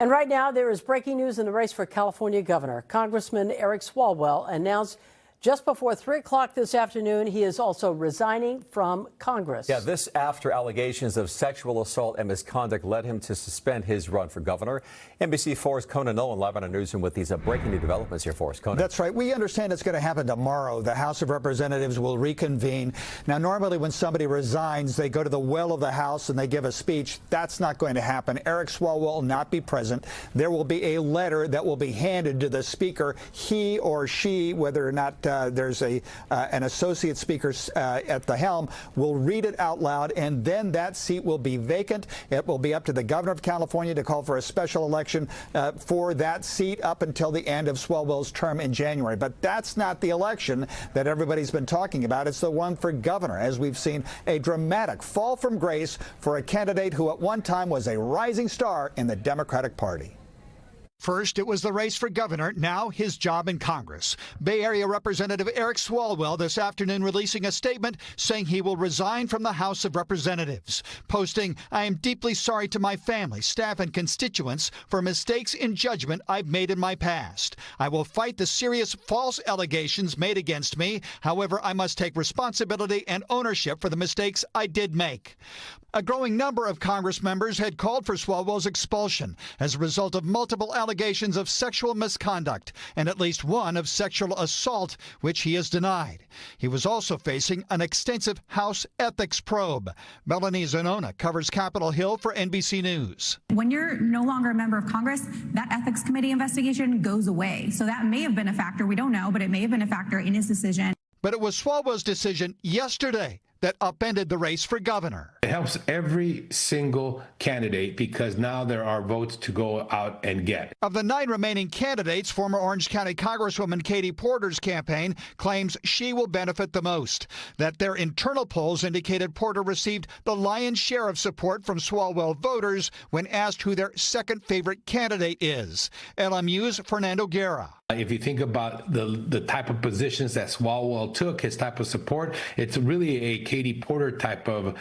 And right now, there is breaking news in the race for California governor. Congressman Eric Swalwell announced just before 3 o'clock this afternoon he is also resigning from Congress. Yeah, this after allegations of sexual assault and misconduct led him to suspend his run for governor. NBC4's Conan Nolan live on a newsroom with these breaking new developments here for us. Conan. That's right. We understand it's going to happen tomorrow. The House of Representatives will reconvene. Now, normally when somebody resigns, they go to the well of the House and they give a speech. That's not going to happen. Eric Swalwell will not be present. There will be a letter that will be handed to the Speaker. He or she, whether or not there's an associate speaker at the helm, will read it out loud, and then that seat will be vacant. It will be up to the governor of California to call for a special election for that seat up until the end of Swalwell's term in January. But that's not the election that everybody's been talking about. It's the one for governor, as we've seen a dramatic fall from grace for a candidate who at one time was a rising star in the Democratic Party. First, it was the race for governor, now his job in Congress. Bay Area Representative Eric Swalwell this afternoon releasing a statement saying he will resign from the House of Representatives, posting, "I am deeply sorry to my family, staff, and constituents for mistakes in judgment I've made in my past. I will fight the serious false allegations made against me. However, I must take responsibility and ownership for the mistakes I did make." A growing number of Congress members had called for Swalwell's expulsion as a result of multiple allegations of sexual misconduct and at least one of sexual assault, which he has denied. He was also facing an extensive House ethics probe. Melanie Zanona covers Capitol Hill for NBC News. When you're no longer a member of Congress, that ethics committee investigation goes away. So that may have been a factor. We don't know, but it may have been a factor in his decision. But it was Swalwell's decision yesterday that upended the race for governor. It helps every single candidate because now there are votes to go out and get. Of the 9 remaining candidates, former Orange County Congresswoman Katie Porter's campaign claims she will benefit the most. That their internal polls indicated Porter received the lion's share of support from Swalwell voters when asked who their second favorite candidate is. LMU's Fernando Guerra. If you think about the type of positions that Swalwell took, his type of support, it's really a Katie Porter type of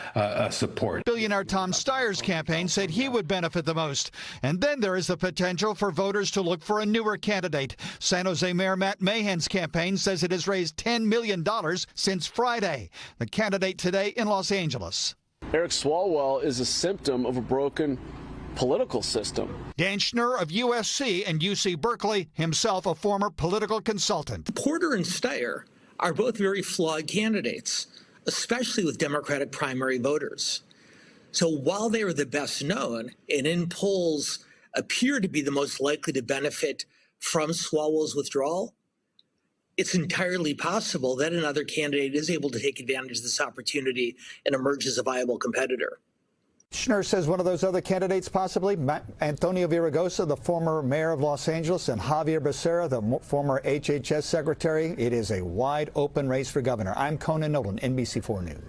support. Billionaire Tom Steyer's campaign said he would benefit the most. And then there is the potential for voters to look for a newer candidate. San Jose Mayor Matt Mahan's campaign says it has raised $10 million since Friday. The candidate today in Los Angeles. Eric Swalwell is a symptom of a broken political system. Dan Schnur of USC and UC Berkeley, himself a former political consultant. Porter and Steyer are both very flawed candidates, especially with Democratic primary voters. So while they are the best known and in polls appear to be the most likely to benefit from Swalwell's withdrawal, it's entirely possible that another candidate is able to take advantage of this opportunity and emerge as a viable competitor. Schnur says one of those other candidates possibly, Antonio Villaraigosa, the former mayor of Los Angeles, and Javier Becerra, the former HHS secretary. It is a wide open race for governor. I'm Conan Nolan, NBC4 News.